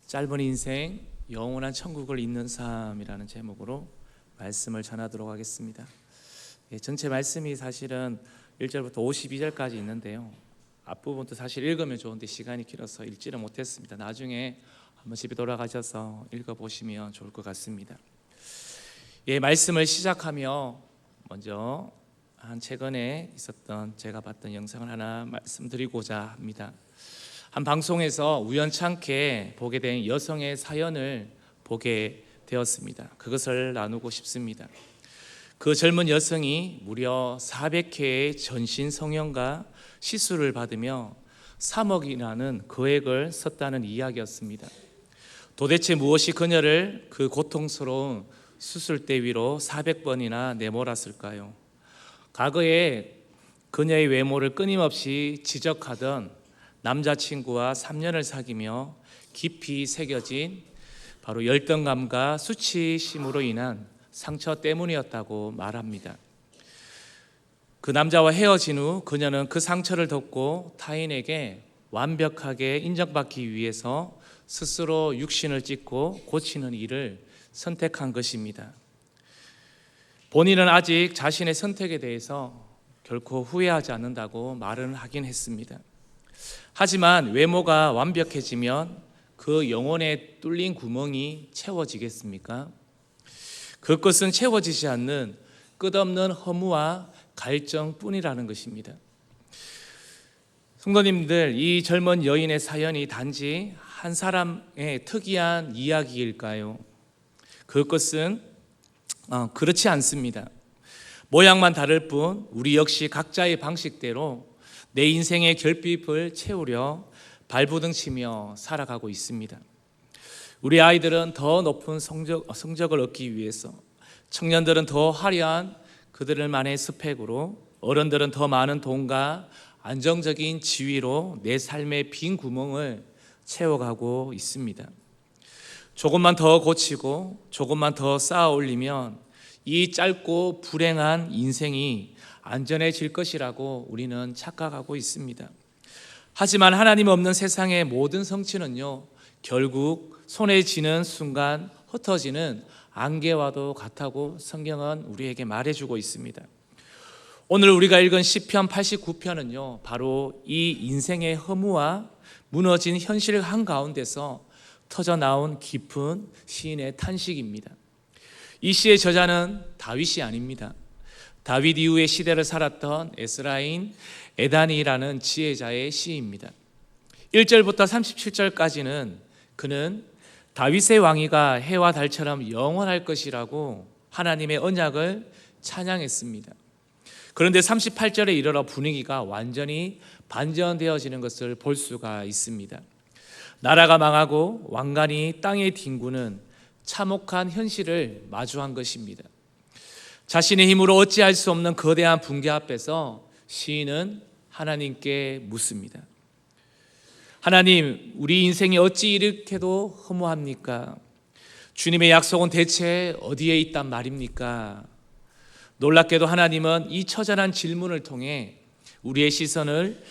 짧은 인생 영원한 천국을 잇는 삶이라는 제목으로 말씀을 전하도록 하겠습니다. 전체 말씀이 사실은 1절부터 52절까지 있는데요, 앞부분도 사실 읽으면 좋은데 시간이 길어서 읽지를 못했습니다. 나중에 한번 집에 돌아가셔서 읽어보시면 좋을 것 같습니다. 말씀을 시작하며 먼저 최근에 있었던 제가 봤던 영상을 하나 말씀드리고자 합니다. 한 방송에서 우연찮게 보게 된 여성의 사연을 보게 되었습니다. 그것을 나누고 싶습니다. 그 젊은 여성이 무려 400회의 전신 성형과 시술을 받으며 3억이라는 금액을 썼다는 이야기였습니다. 도대체 무엇이 그녀를 그 고통스러운 수술대 위로 400번이나 내몰았을까요? 과거에 그녀의 외모를 끊임없이 지적하던 남자친구와 3년을 사귀며 깊이 새겨진 바로 열등감과 수치심으로 인한 상처 때문이었다고 말합니다. 그 남자와 헤어진 후 그녀는 그 상처를 덮고 타인에게 완벽하게 인정받기 위해서 스스로 육신을 찢고 고치는 일을 선택한 것입니다. 본인은 아직 자신의 선택에 대해서 결코 후회하지 않는다고 말은 하긴 했습니다. 하지만 외모가 완벽해지면 그 영혼에 뚫린 구멍이 채워지겠습니까? 그것은 채워지지 않는 끝없는 허무와 갈증뿐이라는 것입니다. 성도님들, 이 젊은 여인의 사연이 단지 한 사람의 특이한 이야기일까요? 그것은 그렇지 않습니다. 모양만 다를 뿐 우리 역시 각자의 방식대로 내 인생의 결핍을 채우려 발부둥치며 살아가고 있습니다. 우리 아이들은 더 높은 성적을 얻기 위해서, 청년들은 더 화려한 그들만의 스펙으로, 어른들은 더 많은 돈과 안정적인 지위로 내 삶의 빈 구멍을 채워가고 있습니다. 조금만 더 고치고 조금만 더 쌓아 올리면 이 짧고 불행한 인생이 안전해질 것이라고 우리는 착각하고 있습니다. 하지만 하나님 없는 세상의 모든 성취는요, 결국 손에 쥐는 순간 흩어지는 안개와도 같다고 성경은 우리에게 말해주고 있습니다. 오늘 우리가 읽은 시편 89편은요, 바로 이 인생의 허무와 무너진 현실 한가운데서 터져나온 깊은 시인의 탄식입니다. 이 시의 저자는 다윗이 아닙니다. 다윗 이후의 시대를 살았던 에스라인 에단이라는 지혜자의 시입니다. 1절부터 37절까지는 그는 다윗의 왕위가 해와 달처럼 영원할 것이라고 하나님의 언약을 찬양했습니다. 그런데 38절에 이르러 분위기가 완전히 반전되어지는 것을 볼 수가 있습니다. 나라가 망하고 왕관이 땅에 뒹구는 참혹한 현실을 마주한 것입니다. 자신의 힘으로 어찌할 수 없는 거대한 붕괴 앞에서 시인은 하나님께 묻습니다. 하나님, 우리 인생이 어찌 이렇게도 허무합니까? 주님의 약속은 대체 어디에 있단 말입니까? 놀랍게도 하나님은 이 처절한 질문을 통해 우리의 시선을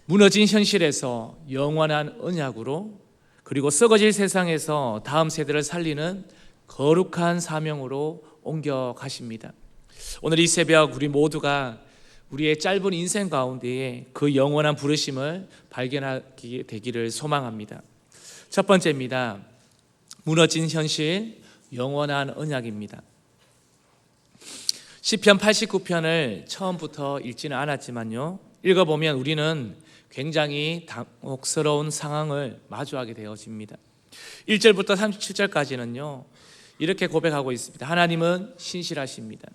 무너진 현실에서 영원한 언약으로, 그리고 썩어질 세상에서 다음 세대를 살리는 거룩한 사명으로 옮겨 가십니다. 오늘 이 새벽 우리 모두가 우리의 짧은 인생 가운데에 그 영원한 부르심을 발견하게 되기를 소망합니다. 첫 번째입니다. 무너진 현실, 영원한 언약입니다. 시편 89편을 처음부터 읽지는 않았지만요, 읽어보면 우리는 굉장히 당혹스러운 상황을 마주하게 되어집니다. 1절부터 37절까지는요, 이렇게 고백하고 있습니다. 하나님은 신실하십니다.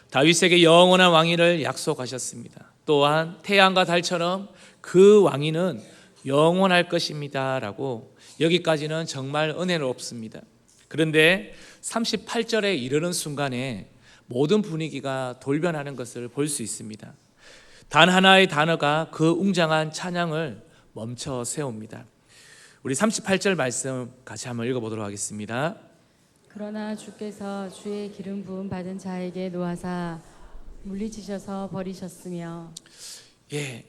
다윗에게 영원한 왕위를 약속하셨습니다. 또한 태양과 달처럼 그 왕위는 영원할 것입니다 라고, 여기까지는 정말 은혜롭습니다. 그런데 38절에 이르는 순간에 모든 분위기가 돌변하는 것을 볼 수 있습니다. 단 하나의 단어가 그 웅장한 찬양을 멈춰 세웁니다. 우리 38절 말씀 같이 한번 읽어보도록 하겠습니다. 그러나 주께서 주의 기름 부음 받은 자에게 노하사 물리치셔서 버리셨으며.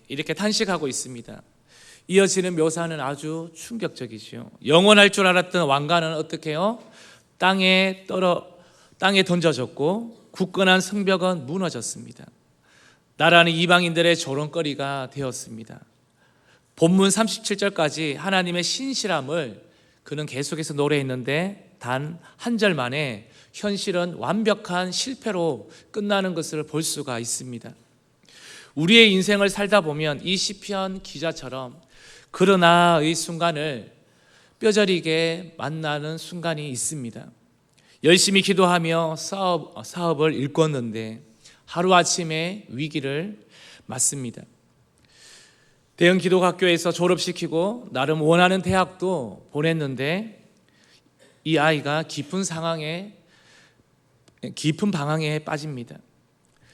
이렇게 탄식하고 있습니다. 이어지는 묘사는 아주 충격적이지요. 영원할 줄 알았던 왕가는 어떻게 해요? 땅에 던져졌고 굳건한 성벽은 무너졌습니다. 나라는 이방인들의 조롱거리가 되었습니다. 본문 37절까지 하나님의 신실함을 그는 계속해서 노래했는데 단 한 절 만에 현실은 완벽한 실패로 끝나는 것을 볼 수가 있습니다. 우리의 인생을 살다 보면 이 시편 기자처럼 그러나의 순간을 뼈저리게 만나는 순간이 있습니다. 열심히 기도하며 사업을 일궜는데 하루아침에 위기를 맞습니다. 대형 기독학교에서 졸업시키고 나름 원하는 대학도 보냈는데 이 아이가 깊은 방황에 빠집니다.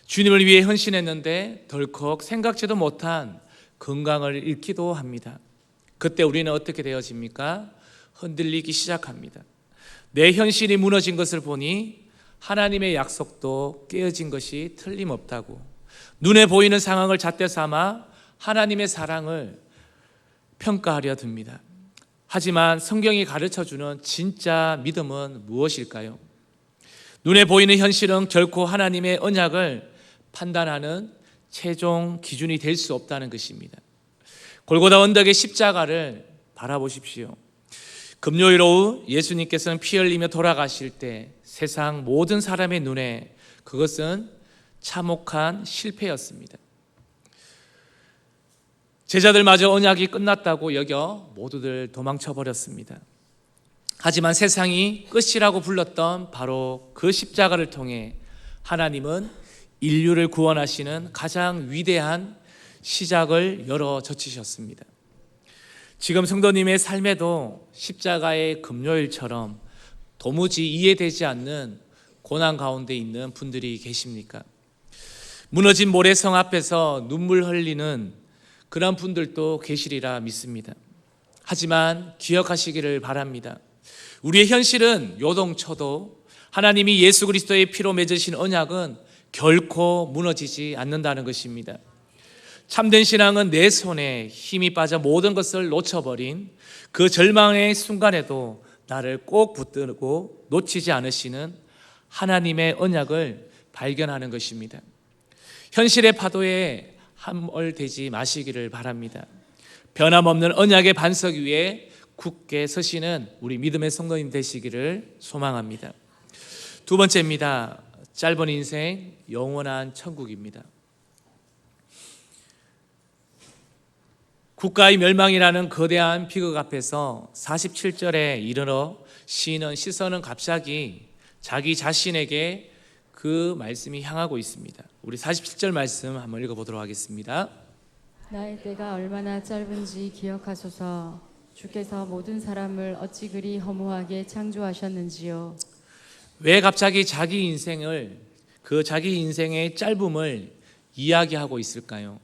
주님을 위해 헌신했는데 덜컥 생각지도 못한 건강을 잃기도 합니다. 그때 우리는 어떻게 되어집니까? 흔들리기 시작합니다. 내 현실이 무너진 것을 보니 하나님의 약속도 깨어진 것이 틀림없다고 눈에 보이는 상황을 잣대 삼아 하나님의 사랑을 평가하려 듭니다. 하지만 성경이 가르쳐주는 진짜 믿음은 무엇일까요? 눈에 보이는 현실은 결코 하나님의 언약을 판단하는 최종 기준이 될 수 없다는 것입니다. 골고다 언덕의 십자가를 바라보십시오. 금요일 오후 예수님께서는 피 흘리며 돌아가실 때 세상 모든 사람의 눈에 그것은 참혹한 실패였습니다. 제자들마저 언약이 끝났다고 여겨 모두들 도망쳐 버렸습니다. 하지만 세상이 끝이라고 불렀던 바로 그 십자가를 통해 하나님은 인류를 구원하시는 가장 위대한 시작을 열어 젖히셨습니다. 지금 성도님의 삶에도 십자가의 금요일처럼 도무지 이해되지 않는 고난 가운데 있는 분들이 계십니까? 무너진 모래성 앞에서 눈물 흘리는 그런 분들도 계시리라 믿습니다. 하지만 기억하시기를 바랍니다. 우리의 현실은 요동쳐도 하나님이 예수 그리스도의 피로 맺으신 언약은 결코 무너지지 않는다는 것입니다. 참된 신앙은 내 손에 힘이 빠져 모든 것을 놓쳐버린 그 절망의 순간에도 나를 꼭 붙들고 놓치지 않으시는 하나님의 언약을 발견하는 것입니다. 현실의 파도에 함몰되지 마시기를 바랍니다. 변함없는 언약의 반석 위에 굳게 서시는 우리 믿음의 성도님 되시기를 소망합니다. 두 번째입니다. 짧은 인생, 영원한 천국입니다. 국가의 멸망이라는 거대한 비극 앞에서 47절에 이르러 시인은 시선은 갑자기 자기 자신에게 그 말씀이 향하고 있습니다. 우리 47절 말씀 한번 읽어보도록 하겠습니다. 나의 때가 얼마나 짧은지 기억하소서. 주께서 모든 사람을 어찌 그리 허무하게 창조하셨는지요. 왜 갑자기 자기 인생의 짧음을 이야기하고 있을까요?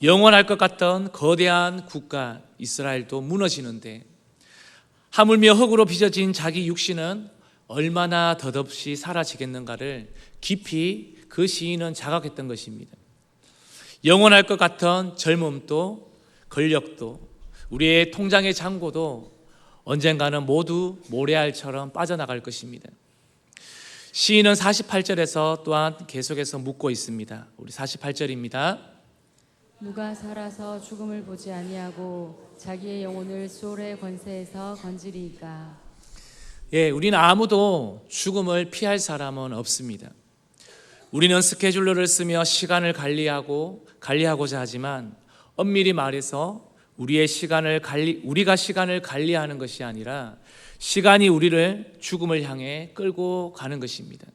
영원할 것 같던 거대한 국가 이스라엘도 무너지는데 하물며 흙으로 빚어진 자기 육신은 얼마나 덧없이 사라지겠는가를 깊이 그 시인은 자각했던 것입니다. 영원할 것 같던 젊음도 권력도 우리의 통장의 잔고도 언젠가는 모두 모래알처럼 빠져나갈 것입니다. 시인은 48절에서 또한 계속해서 묻고 있습니다. 우리 48절입니다. 누가 살아서 죽음을 보지 아니하고 자기의 영혼을 수월의 권세에서 건지리이까. 우리는 아무도 죽음을 피할 사람은 없습니다. 우리는 스케줄러를 쓰며 시간을 관리하고자 하지만 엄밀히 말해서 우리가 시간을 관리하는 것이 아니라 시간이 우리를 죽음을 향해 끌고 가는 것입니다.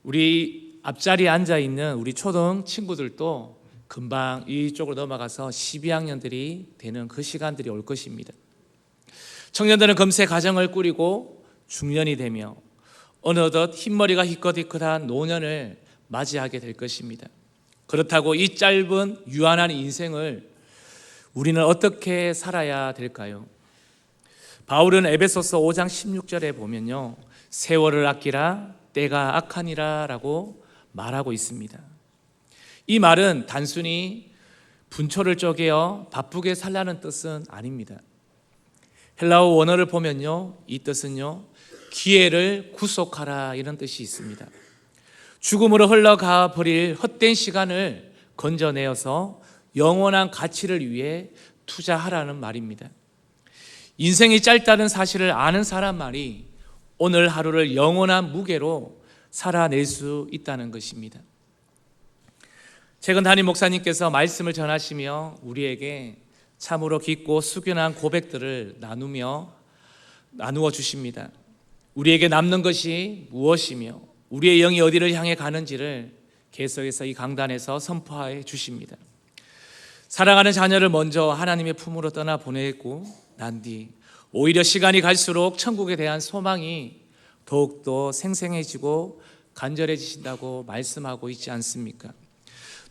우리 앞자리에 앉아 있는 우리 초등 친구들도 금방 이쪽으로 넘어가서 12학년들이 되는 그 시간들이 올 것입니다. 청년들은 금세 가정을 꾸리고 중년이 되며 어느덧 흰머리가 희끗희끗한 노년을 맞이하게 될 것입니다. 그렇다고 이 짧은 유한한 인생을 우리는 어떻게 살아야 될까요? 바울은 에베소서 5장 16절에 보면요, 세월을 아끼라 때가 악하니라 라고 말하고 있습니다. 이 말은 단순히 분초를 쪼개어 바쁘게 살라는 뜻은 아닙니다. 헬라어 원어를 보면요, 이 뜻은요, 기회를 구속하라 이런 뜻이 있습니다. 죽음으로 흘러가 버릴 헛된 시간을 건져내어서 영원한 가치를 위해 투자하라는 말입니다. 인생이 짧다는 사실을 아는 사람만이 오늘 하루를 영원한 무게로 살아낼 수 있다는 것입니다. 최근 담임 목사님께서 말씀을 전하시며 우리에게 참으로 깊고 숙연한 고백들을 나누어 주십니다. 우리에게 남는 것이 무엇이며 우리의 영이 어디를 향해 가는지를 계속해서 이 강단에서 선포해 주십니다. 사랑하는 자녀를 먼저 하나님의 품으로 떠나보내고 난 뒤 오히려 시간이 갈수록 천국에 대한 소망이 더욱더 생생해지고 간절해지신다고 말씀하고 있지 않습니까?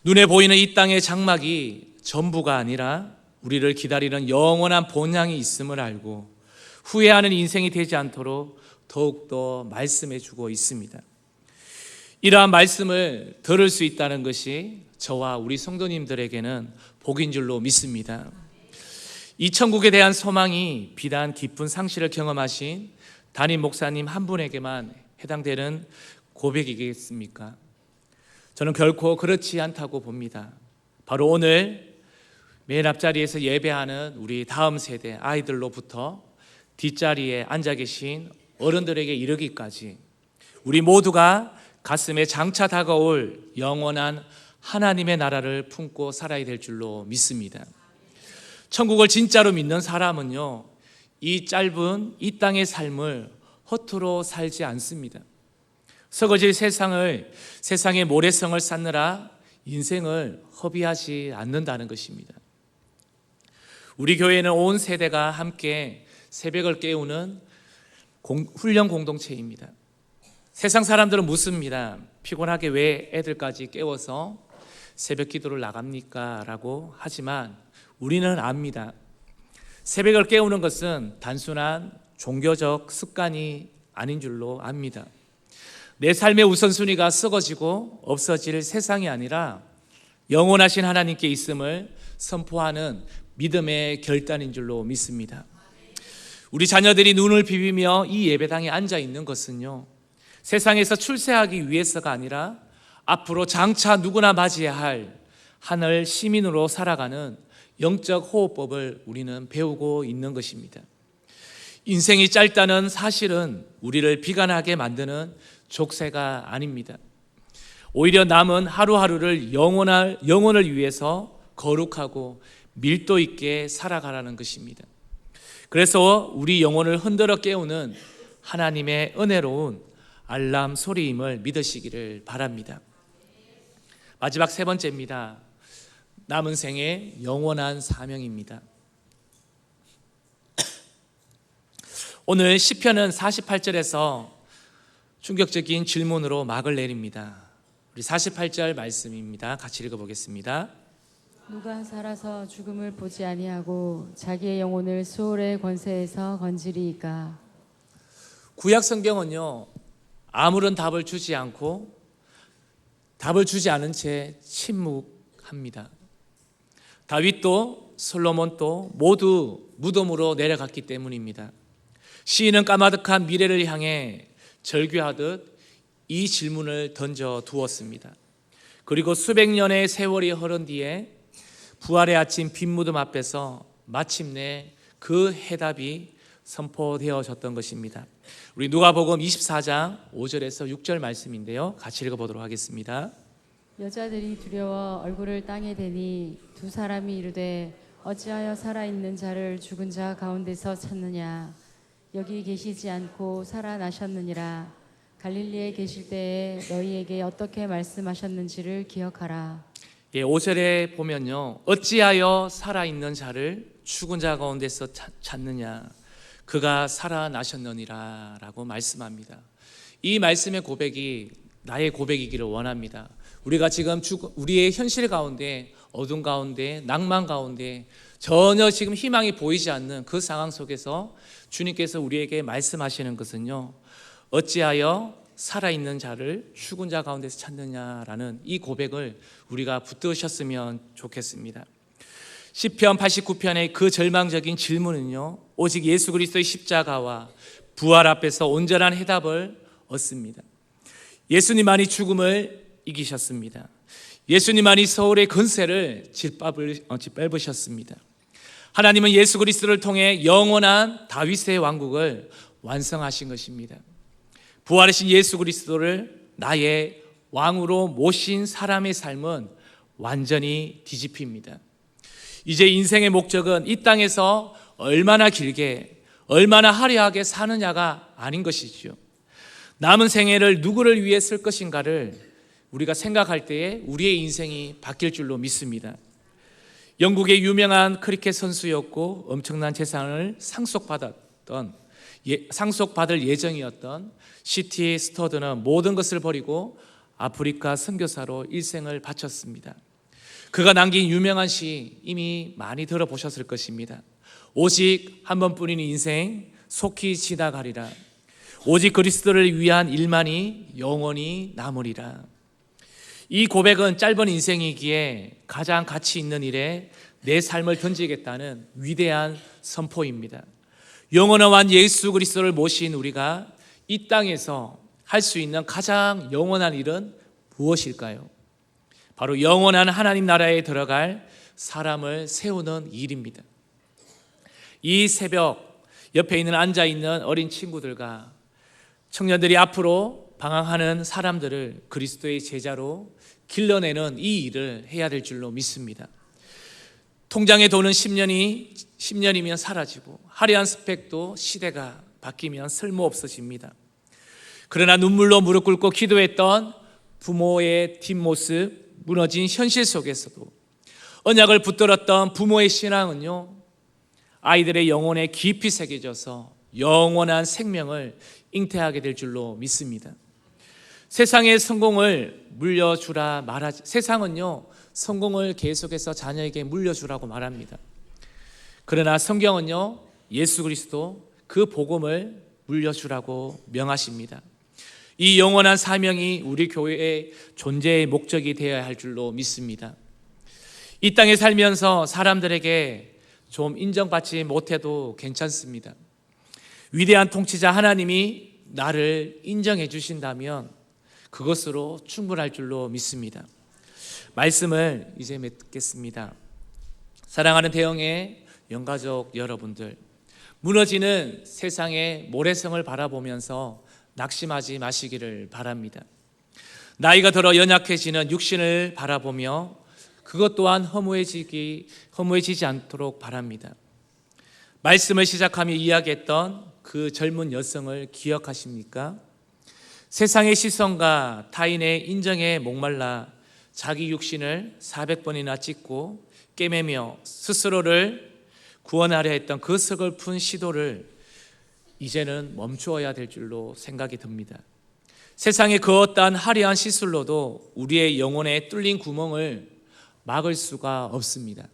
눈에 보이는 이 땅의 장막이 전부가 아니라 우리를 기다리는 영원한 본향이 있음을 알고 후회하는 인생이 되지 않도록 더욱더 말씀해 주고 있습니다. 이러한 말씀을 들을 수 있다는 것이 저와 우리 성도님들에게는 복인 줄로 믿습니다. 이 천국에 대한 소망이 비단 깊은 상실을 경험하신 담임 목사님 한 분에게만 해당되는 고백이겠습니까? 저는 결코 그렇지 않다고 봅니다. 바로 오늘 맨 앞자리에서 예배하는 우리 다음 세대 아이들로부터 뒷자리에 앉아 계신 어른들에게 이르기까지 우리 모두가 가슴에 장차 다가올 영원한 하나님의 나라를 품고 살아야 될 줄로 믿습니다. 천국을 진짜로 믿는 사람은요, 이 짧은 이 땅의 삶을 허투루 살지 않습니다. 썩어질 세상의 모래성을 쌓느라 인생을 허비하지 않는다는 것입니다. 우리 교회는 온 세대가 함께 새벽을 깨우는 훈련 공동체입니다. 세상 사람들은 묻습니다. 피곤하게 왜 애들까지 깨워서 새벽 기도를 나갑니까? 라고 하지만 우리는 압니다. 새벽을 깨우는 것은 단순한 종교적 습관이 아닌 줄로 압니다. 내 삶의 우선순위가 썩어지고 없어질 세상이 아니라 영원하신 하나님께 있음을 선포하는 믿음의 결단인 줄로 믿습니다. 우리 자녀들이 눈을 비비며 이 예배당에 앉아 있는 것은요, 세상에서 출세하기 위해서가 아니라 앞으로 장차 누구나 맞이해야 할 하늘 시민으로 살아가는 영적 호흡법을 우리는 배우고 있는 것입니다. 인생이 짧다는 사실은 우리를 비관하게 만드는 족쇄가 아닙니다. 오히려 남은 하루하루를 영혼을 위해서 거룩하고 밀도 있게 살아가라는 것입니다. 그래서 우리 영혼을 흔들어 깨우는 하나님의 은혜로운 알람 소리임을 믿으시기를 바랍니다. 마지막 세 번째입니다. 남은 생의 영원한 사명입니다. 오늘 시편은 48절에서 충격적인 질문으로 막을 내립니다. 우리 48절 말씀입니다. 같이 읽어보겠습니다. 누가 살아서 죽음을 보지 아니하고 자기의 영혼을 수월의 권세에서 건지리이까. 구약 성경은요, 아무런 답을 주지 않은 채 침묵합니다. 다윗도 솔로몬도 모두 무덤으로 내려갔기 때문입니다. 시인은 까마득한 미래를 향해 절규하듯 이 질문을 던져 두었습니다. 그리고 수백 년의 세월이 흐른 뒤에 부활의 아침 빈 무덤 앞에서 마침내 그 해답이 선포되어졌던 것입니다. 우리 누가복음 24장 5절에서 6절 말씀인데요, 같이 읽어보도록 하겠습니다. 여자들이 두려워 얼굴을 땅에 대니 두 사람이 이르되 어찌하여 살아있는 자를 죽은 자 가운데서 찾느냐. 여기 계시지 않고 살아나셨느니라. 갈릴리에 계실 때에 너희에게 어떻게 말씀하셨는지를 기억하라. 5절에 보면요, 어찌하여 살아있는 자를 죽은 자 가운데서 찾느냐. 그가 살아나셨느니라 라고 말씀합니다. 이 말씀의 고백이 나의 고백이기를 원합니다. 우리가 지금 우리의 현실 가운데, 어둠 가운데, 낭만 가운데 전혀 지금 희망이 보이지 않는 그 상황 속에서 주님께서 우리에게 말씀하시는 것은요, 어찌하여 살아있는 자를 죽은 자 가운데서 찾느냐라는 이 고백을 우리가 붙드셨으면 좋겠습니다. 시편 89편의 그 절망적인 질문은요, 오직 예수 그리스도의 십자가와 부활 앞에서 온전한 해답을 얻습니다. 예수님만이 죽음을 이기셨습니다. 예수님만이 서울의 권세를 짓밟으셨습니다. 하나님은 예수 그리스도를 통해 영원한 다윗의 왕국을 완성하신 것입니다. 부활하신 예수 그리스도를 나의 왕으로 모신 사람의 삶은 완전히 뒤집힙니다. 이제 인생의 목적은 이 땅에서 얼마나 길게, 얼마나 화려하게 사느냐가 아닌 것이지요. 남은 생애를 누구를 위해 쓸 것인가를 우리가 생각할 때에 우리의 인생이 바뀔 줄로 믿습니다. 영국의 유명한 크리켓 선수였고 엄청난 재산을 상속받을 예정이었던 시티 스터드는 모든 것을 버리고 아프리카 선교사로 일생을 바쳤습니다. 그가 남긴 유명한 시 이미 많이 들어보셨을 것입니다. 오직 한 번뿐인 인생 속히 지나가리라. 오직 그리스도를 위한 일만이 영원히 남으리라. 이 고백은 짧은 인생이기에 가장 가치 있는 일에 내 삶을 던지겠다는 위대한 선포입니다. 영원한 왕 예수 그리스도를 모신 우리가 이 땅에서 할 수 있는 가장 영원한 일은 무엇일까요? 바로 영원한 하나님 나라에 들어갈 사람을 세우는 일입니다. 이 새벽 옆에 앉아있는 어린 친구들과 청년들이 앞으로 방황하는 사람들을 그리스도의 제자로 길러내는 이 일을 해야 될 줄로 믿습니다. 통장에 돈은 10년이면 사라지고 화려한 스펙도 시대가 바뀌면 쓸모없어집니다. 그러나 눈물로 무릎 꿇고 기도했던 부모의 뒷모습, 무너진 현실 속에서도 언약을 붙들었던 부모의 신앙은요, 아이들의 영혼에 깊이 새겨져서 영원한 생명을 잉태하게 될 줄로 믿습니다. 세상의 성공을 물려주라 말하지, 세상은요 성공을 계속해서 자녀에게 물려주라고 말합니다. 그러나 성경은요 예수 그리스도 그 복음을 물려주라고 명하십니다. 이 영원한 사명이 우리 교회의 존재의 목적이 되어야 할 줄로 믿습니다. 이 땅에 살면서 사람들에게 좀 인정받지 못해도 괜찮습니다. 위대한 통치자 하나님이 나를 인정해 주신다면 그것으로 충분할 줄로 믿습니다. 말씀을 이제 맺겠습니다. 사랑하는 대형의 영가족 여러분들, 무너지는 세상의 모래성을 바라보면서 낙심하지 마시기를 바랍니다. 나이가 들어 연약해지는 육신을 바라보며 그것 또한 허무해지지 않도록 바랍니다. 말씀을 시작하며 이야기했던 그 젊은 여성을 기억하십니까? 세상의 시선과 타인의 인정에 목말라 자기 육신을 400번이나 찢고 꿰매며 스스로를 구원하려 했던 그 서글픈 시도를 이제는 멈추어야 될 줄로 생각이 듭니다. 세상에 그 어떠한 화려한 시술로도 우리의 영혼에 뚫린 구멍을 막을 수가 없습니다.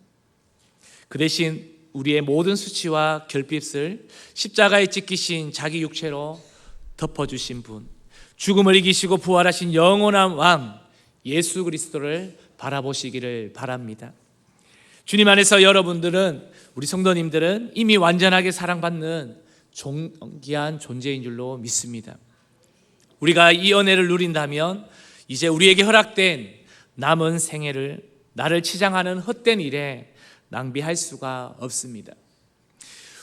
그 대신 우리의 모든 수치와 결핍을 십자가에 찢기신 자기 육체로 덮어주신 분, 죽음을 이기시고 부활하신 영원한 왕 예수 그리스도를 바라보시기를 바랍니다. 주님 안에서 여러분들은, 우리 성도님들은 이미 완전하게 사랑받는 존귀한 존재인 줄로 믿습니다. 우리가 이 은혜를 누린다면 이제 우리에게 허락된 남은 생애를 나를 치장하는 헛된 일에 낭비할 수가 없습니다.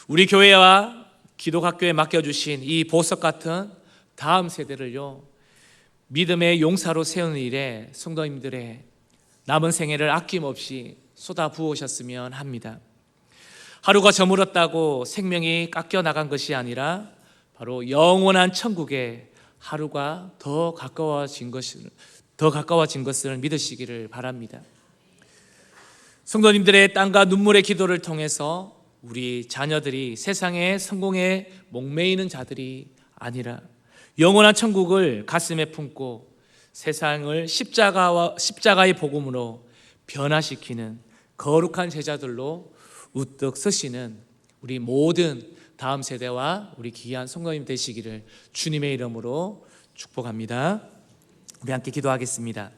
우리 교회와 기도학교에 맡겨주신 이 보석 같은 다음 세대를요, 믿음의 용사로 세우는 일에 성도님들의 남은 생애를 아낌없이 쏟아 부으셨으면 합니다. 하루가 저물었다고 생명이 깎여 나간 것이 아니라 바로 영원한 천국에 하루가 더 가까워진 것을 믿으시기를 바랍니다. 성도님들의 땀과 눈물의 기도를 통해서 우리 자녀들이 세상의 성공에 목매이는 자들이 아니라 영원한 천국을 가슴에 품고 세상을 십자가의 복음으로 변화시키는 거룩한 제자들로 우뚝 서시는 우리 모든 다음 세대와 우리 귀한 성도님 되시기를 주님의 이름으로 축복합니다. 우리 함께 기도하겠습니다.